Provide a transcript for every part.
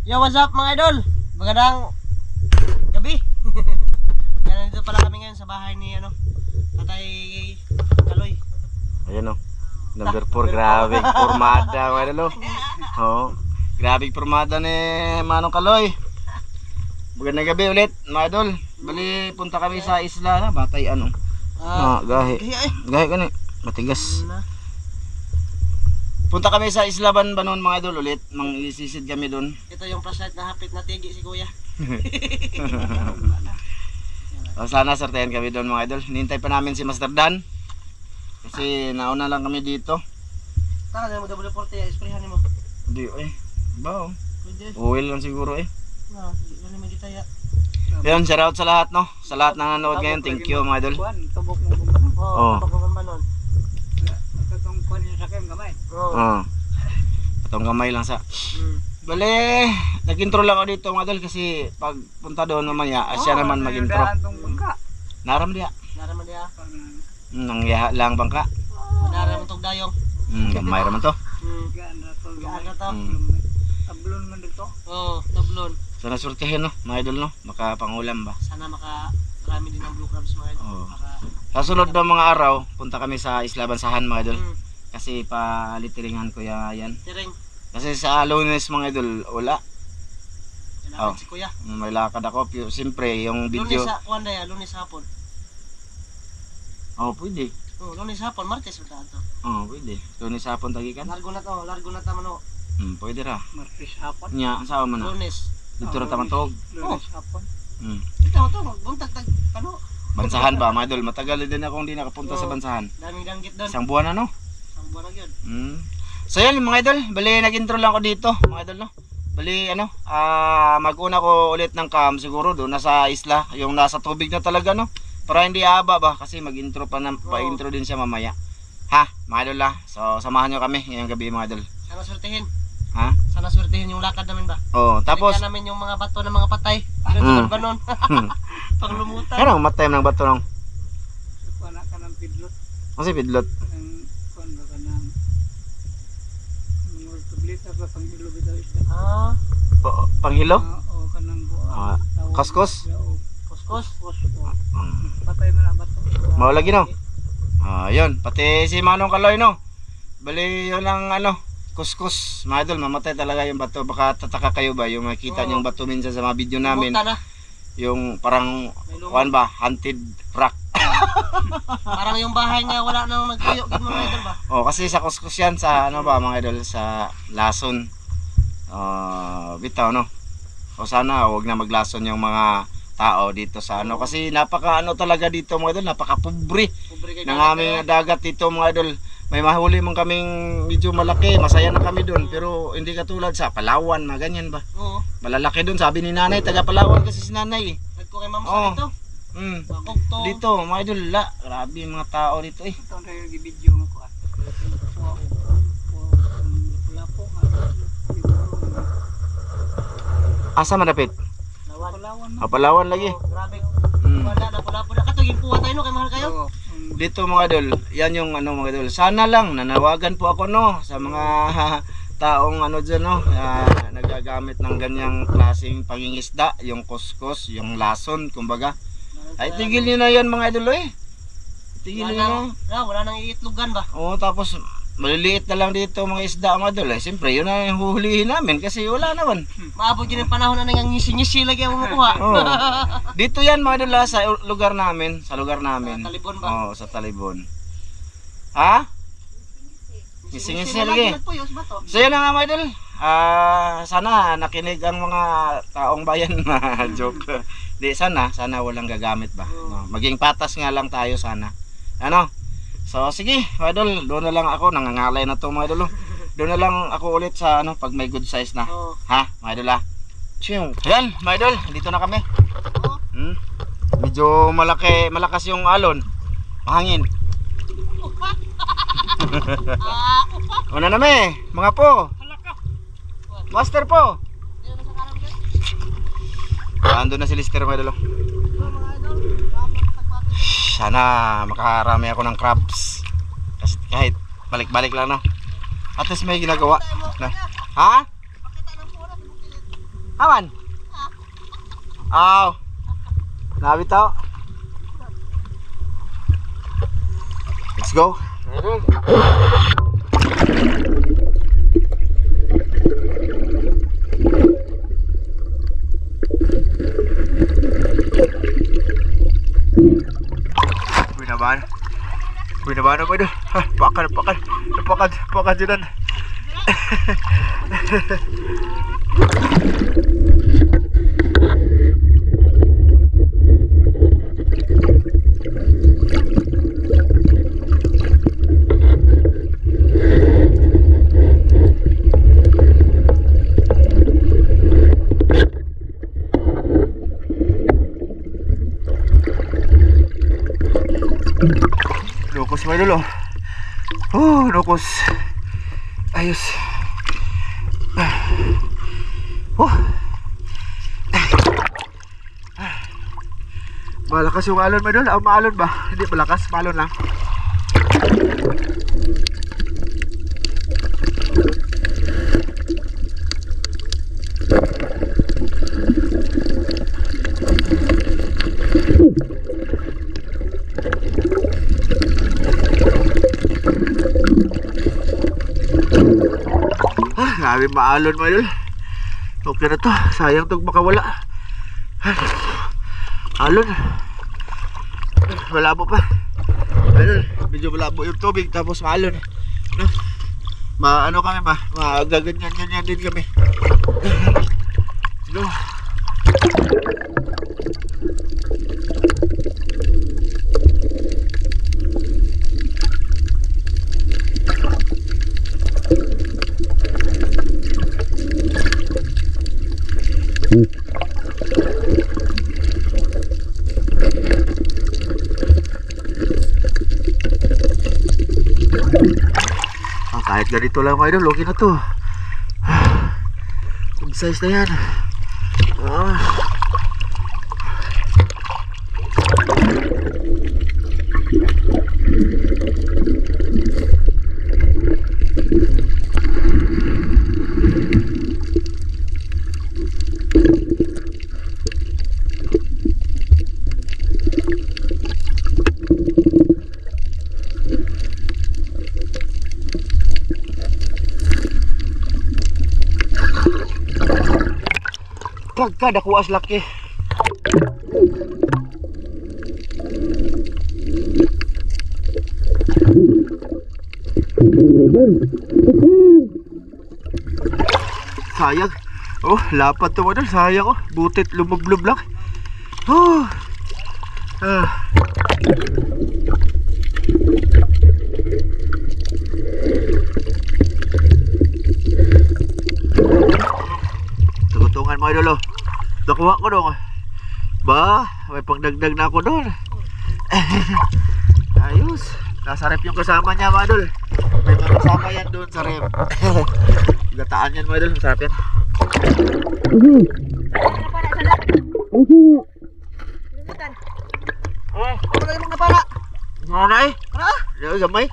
Yo, what's up mga idol? Magandang gabi. Nandito pala kami ngayon sa bahay ni Tatay Kaloy. Ayan o. Number 4, grabe pormada mga idol. Oo. Grabe pormada ni Manong Kaloy. Magandang gabi ulit mga idol. Bali punta kami sa isla na Batay gahe. Gahe kani. Matigas. Punta kami sa Isla Banbanon mga idol ulit. Mang-isisid kami doon. Ito yung flashlight na hapit na tigi si Kuya. So, sana sortehan kami doon mga idol. Hinintay pa namin si Master Dan. Kasi nauna lang kami dito. Taka na mo WD-40 sprayhan mo. Hindi Bao. Pwede. Oil lang siguro Na, ano man gitaya. Yan, shout out sa lahat no. Sa lahat na nanonood ngayon. Thank you mga idol. Tubok mo gumbanon. Oo. Tubok mo gumbanon. Katong kuan sa sakyan gamay. Oo. Atong gamay lang sa. Bale, nag-intro lang ako dito mga idol kasi pag punta doon mamaya, siya naman mag-intro. Naram dia. Naraman dia. Nang yaha lang bangka. Naraman tog dayong. Gamay raman to. Gaano to? Tablon man dito. Oo, tablon. Sana surtihin no, mga idol no, makapangulam ba. Sana makarami din ng blue crabs mga idol. Oo. Sa sunod na mga araw, punta kami sa Isla Bansahan mga idol. Kasi palitiringan ko yan. Tiring. Kasi sa Lunes mga idol, wala. Kailangan si Kuya. May lakad ako. Siyempre, yung video. Lunes sa Kuandaya, Lunes hapon. Pwede. Lunes hapon, Martes ba ito? Pwede. Lunes hapon tagikan. Largo na tama no. Pwede ra. Martes hapon. Nya, saan man na? Lunes. Dito ra tamatog. Lunes hapon. Ito to, magbuntag tag Bansahan ba mga idol? Matagal din akong hindi nakapunta sa Bansahan. Daming danggit doon. Isang buwan na no? Isang buwan na yun. So yan mga idol, bali nag-intro lang ako dito mga idol no. Bali mag-una ko ulit ng cam siguro doon nasa isla, yung nasa tubig na talaga no. Para hindi haba ba kasi mag-intro pa-intro din siya mamaya. Ha, mga idol So samahan niyo kami ngayong gabi mga idol. Sana swertihin. Ha? Sana swertihin yung lakad namin ba? Tapos bigyan namin yung mga bato ng mga patay. Dito banon. Pang lumutan. Ano matay ng bato nung? Kuan ka ng pidlot. Kasi pidlot. Kuan ba ka ng mga tableta pa pang hilo bitaw isda. Panghilo? Oo, kanang Kaskos? Kuskus. Patay man ang bato. Mao lagi no. Yun, pati si Manong Kaloy no. Bali yun ang kuskus. Mga idol, mamatay talaga yung bato. Baka tataka kayo ba yung makita niyong bato minsan sa mga video namin. Yung parang kuan ba, hunted rock. Parang yung bahay niya wala nang nagtuyo gid mga idol ba? Kasi sa kuskus yan sa mga idol sa lason. Bitaw no. Sana wag na maglason yung mga tao dito sa kasi napaka talaga dito mga idol, napaka pobre ng aming dagat dito mga idol. May mahuli man kaming medyo malaki, masaya na kami doon, pero hindi katulad sa Palawan, mga ganyan ba? Oo. Malalaki doon, sabi ni nanay, taga Palawan kasi si nanay Nagko kay ma'am sa dito. Bakog to. Dito, mga idol, grabe yung mga tao dito Ito na yung video nga ko. Lapu Asa manapit? Palawan. Palawan lagi. Grabe. Wala na pula katugin puwa tayo no kay mahal kayo. Dito mga idol, yan yung mga idol. Sana lang nanawagan po ako no sa mga taong dyan no, nagagamit ng ganyang klaseng pangingisda, yung kuskus, yung lason, kumbaga. Ay tigil niyo na yan mga idol Tigil niyo na. Wala nang iitlogan ba? Tapos maliliit na lang dito mga isda mga idol. Siyempre yun na yung huhulihin namin kasi wala naman. Maabot yun yung panahon na ngisi-ngisi lagi ang makuha. Dito yan mga idol sa lugar namin. Sa Talibon ba? Sa Talibon. Ha? Ngisi-ngisi lagi. So yan na nga mga idol. Sana nakinig ang mga taong bayan na joke. Sana walang gagamit ba. Maging patas nga lang tayo sana. So sige, mga idol, doon na lang ako, nangangalay na to mga idol. Doon na lang ako ulit sa pag may good size na. Ha, mga idol Ayan, mga idol, dito na kami. Medyo malakas yung alon. Mahangin. Una na mga po. Master po. Ando na si Lister mga idol. Sana makakarami ako ng crabs. Kasi kahit balik-balik lang no. At least may ginagawa na. Ha? Aman. Aw. Nabi tao. Let's go. Binaban. Binaban mo ito. Pakan dyan. Lukos mo dulu. Lukos. Ayos. Malakas yung alon mo dulu. Maalon ba? Hindi malakas, maalon lang. Grabe maalon mo idol. Okay na to. Sayang itong makawala. Alon. Malabo pa. Idol, medyo malabo yung tubig tapos maalon. No? Ano kami ba? Magaganyan din kami. No. Kahit ganito lang mga idol, okay na to. Good size na yan. Pagka dakuas laki. Sayang. Oh, lapat to model. Sayang oh. Butit lumublob lang. Tugutungan mo idol oh. Nakuha ko dong. Ba, may pangdagdag na ako doon. Ayos. Nasa rep yung kasama niya mga idol. May mga kasama yan doon sa rep. Gataan yan mga idol. Masarap yan. Ano na yung mga para? Ano na eh? Ano? Gamay.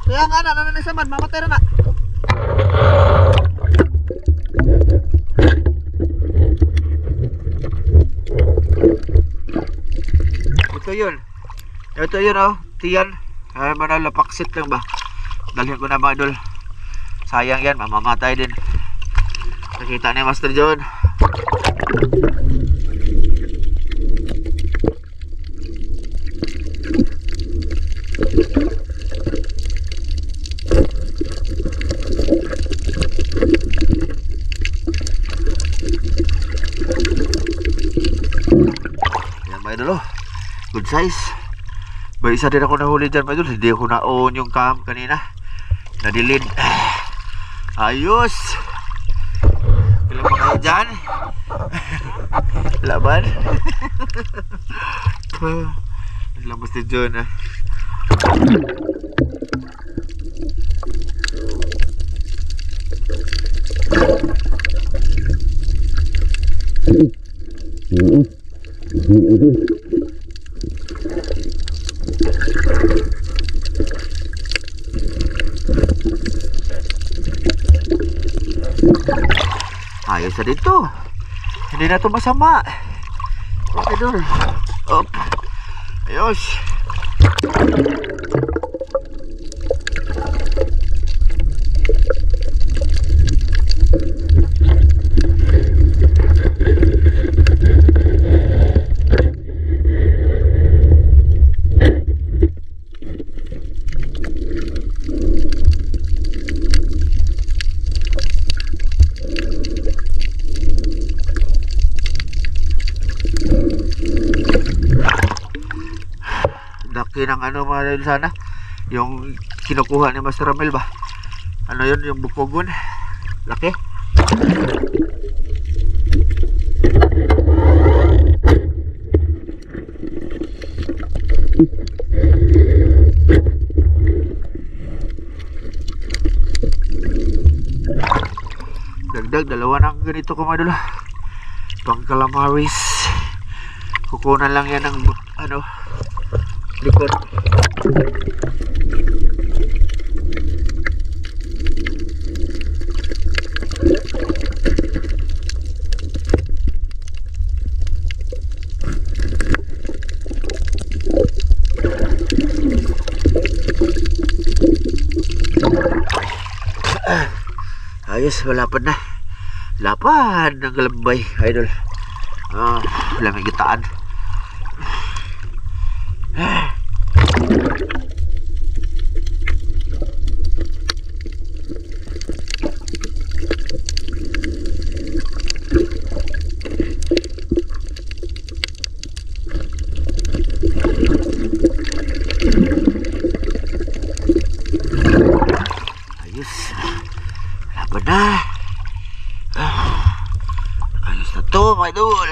Kaya nga na, nanay sa man, mamatay na na. Ito yun oh, tiyan. Ay manalapaksit lang ba? Dalhin ko na mga idol. Sayang yan, mamamatay din. Nakita ni Master John. Yan mga idol oh. Good size. May isa din ako nahuli dyan mga idol. Hindi ako na-on yung cam kanina. Nadilid. Ayos. Kailan pa kayo dyan? Laban. Lamas din dyan ah. Ayos na dito. Hindi na to masama. Okay, Idol. Up. Ayos. Laki ng ano mga idol sana. Yung kinukuha ni Master Ramel ba? Ano yun? Yung bukogon. Laki. Dagdag, dalawa ng ganito ko mga idol. Pang calamaris. Kukunan lang yan ng ano, likod. Ayos, malapad na. Lapad ng galambay, idol. Lamig gitaan. Ayos. Lapad na. Ayos na to, mga idol.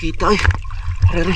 Kita eh. Hari.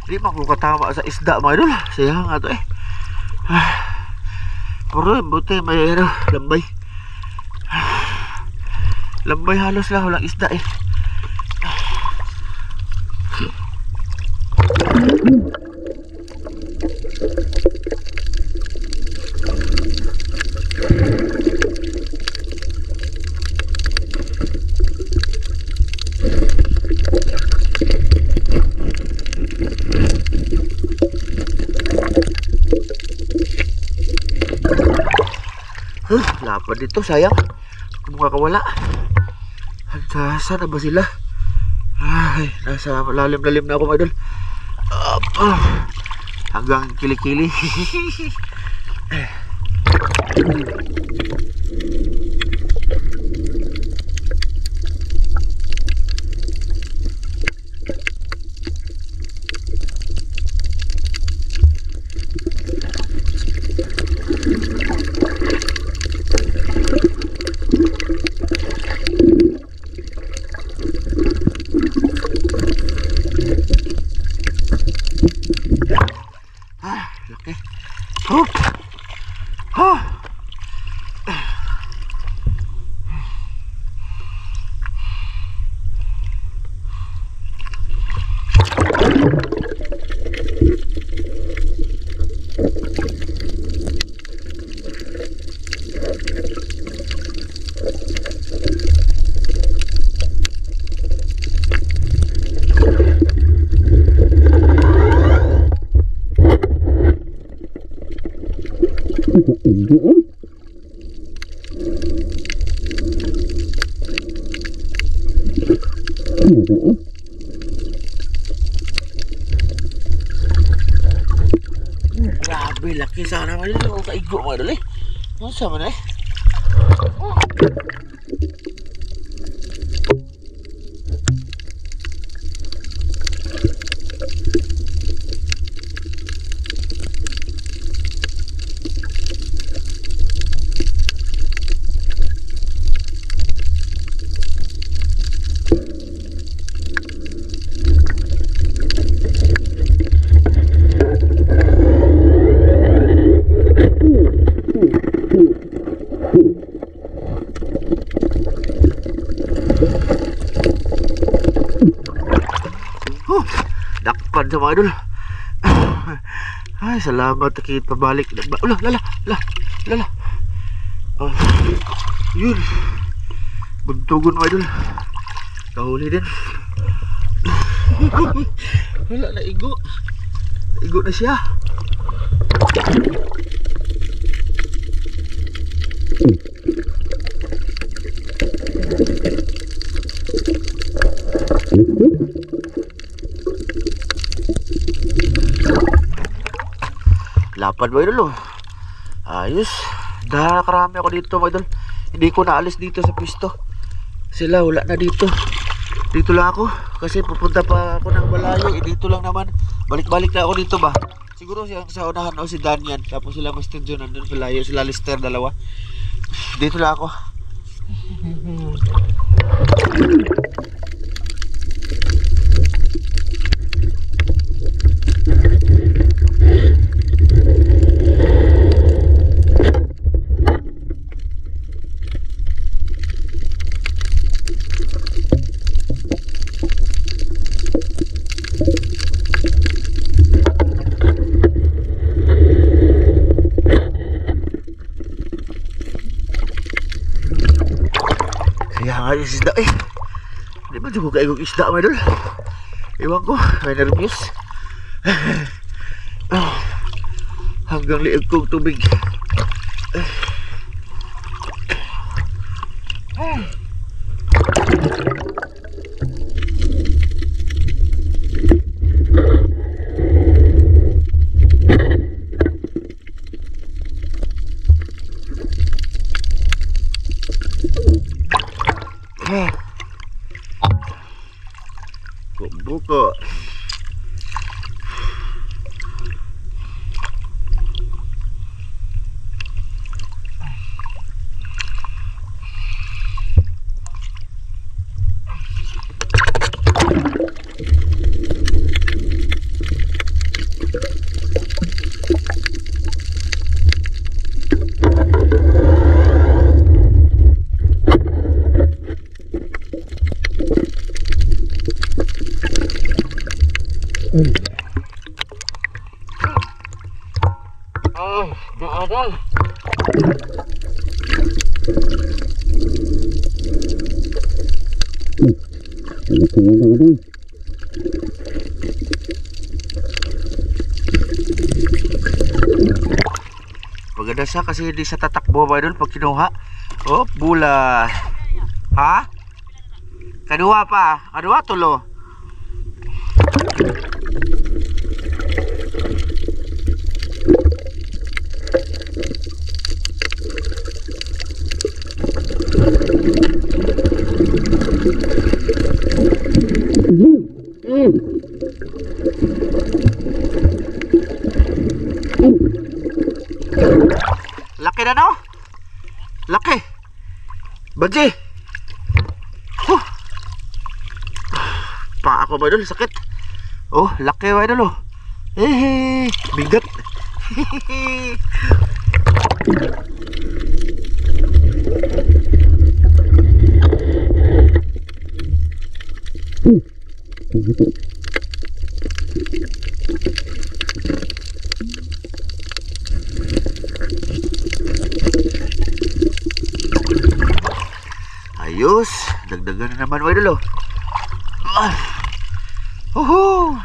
Di makukatama sa isda mga idol. Sayang nga to eh. Pero buti may ano, lambay. Lambay halos lang, walang isda eh. Lapad dito, sayang. Kung makakawala. Saan na ba sila? Ay, nasa lalim-lalim na ako mga idol. Hanggang kilikili. Laki. Grabe, laki sana mga idol. O, kaigo mga idol eh. Ano sa man eh? Dakpan sa mga idol. Ay, salamat takit pabalik. Ula, lala. Oh, yun. Buntugon mga idol. Kahuli din. Wala, naigo. Naigo na siya. Lapad mga idol, oh. Ayos. Karami ako dito mga idol. Hindi ko naalis dito sa pisto. Sila wala na dito. Dito lang ako kasi pupunta pa ako ng Balayo. Dito lang naman. Balik-balik na ako dito ba. Siguro siya sa unahan o si Daniel. Tapos sila Mr. John nandun Balayo. Sila Lister dalawa. Dito lang ako. Ayos isda eh. Hindi ba ko kaigong isda mga idol? Iwan ko, may nervous. Hanggang liig kong tubig. Buka. Doon. Maganda siya kasi hindi sa tatakbo ba doon pag kinuha. Oh, bula. Ha? Kadua pa. Kadua tulo. Laki na no? Laki. Badji. Pa ako ba idol, sakit. Oh, laki ba idol oh. Bigat. Ayos, dagdagan na naman mga idol oh. Uhu.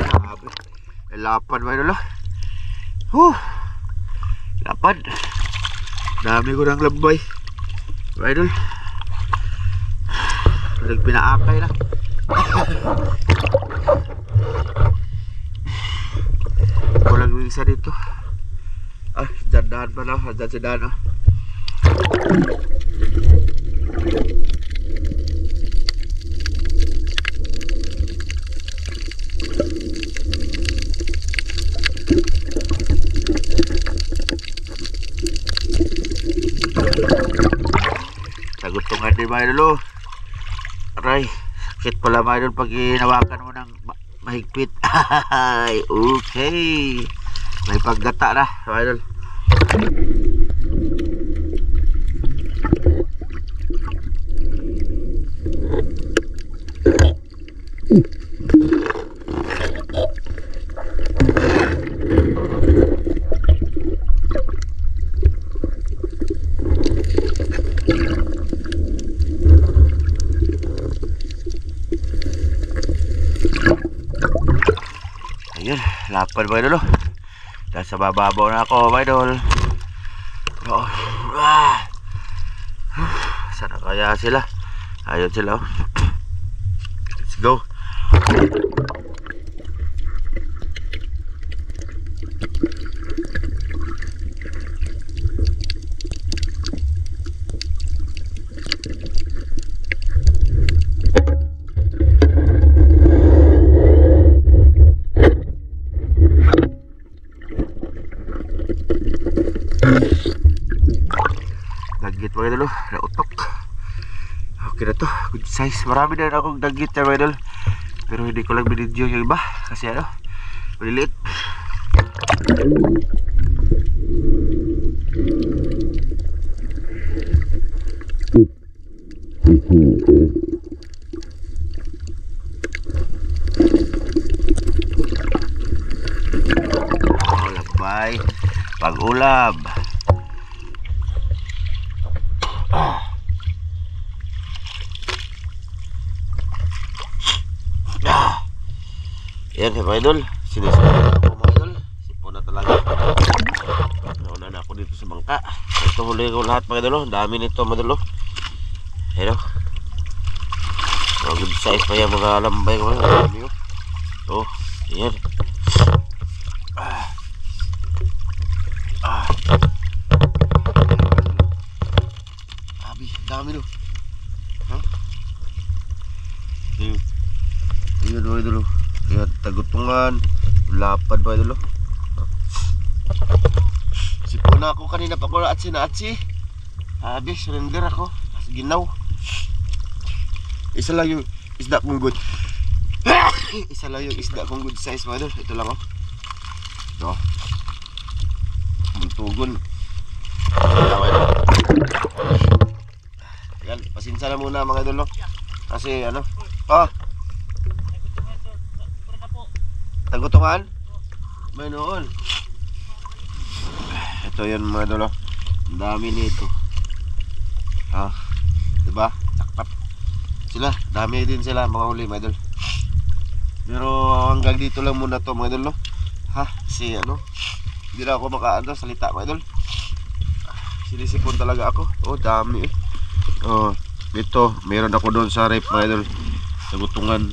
Grabe. Lapad ba idol? Lapad. Dami ko ng lambay. Idol. Nagpinaakay na. Walang isa dito. Dandahan pa na. Dandahan si Dana. Nagutungan din mga idol. Aray, sakit pala mga idol pag hinawakan mo ng mahigpit. Okay. May paggata na mga idol. Ayun, lapad mga idol. Nasa bababaw na ako mga idol. Sana kaya sila. Ayun sila. Let's go. Dagit mga idol, nautok. Okay na to, good size. Marami na akong dagit mga idol, pero hindi ko lang binidyo yung iba kasi ano, maliliit. Labay, pag-ulab. Yan mga idol, sinisipan ako mga idol. Sipon na talaga. Nauna na ako dito sa bangka. Ito huli ko lahat mga idol. Dami nito mga idol. Ayan o. Good size pa yan mga lambay ko. Dami o. Oh, yan. Dami no. Ayun mga idol. Ayan, tagutungan, lapad ba idol. Sipon na ako kanina pa ko atsi. Habis, surrender ako. Ginaw. Isa lang yung isda kong good. Isa lang yung isda kong good size mga idol. Ito lang oh. Ito. Muntugon. Ayan, pasinsa na muna mga idol. Kasi ano. Tagutungan? May noon. Ito yan mga idol. Ang dami nito. Diba? Takpat. Sila, dami din sila mga huli mga idol. Pero hanggang dito lang muna to mga idol. Kasi ano, hindi na ako makaano salita mga idol. Sinisipon talaga ako. Oh, dami eh. Ito, meron ako doon sa rep mga idol. Tagutungan.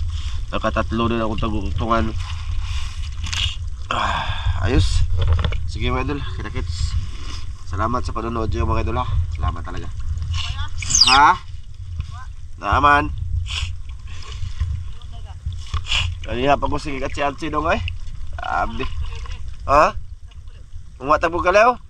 Nakatatlo din ako tagutungan. Ayos. Sige mga idol, kita-kits. Salamat sa panonood nyo mga idol ha. Salamat talaga. Naaman. Kanina pa ko sige katsi-atsi dong ay. Abdi. Kung matagpo ka leo?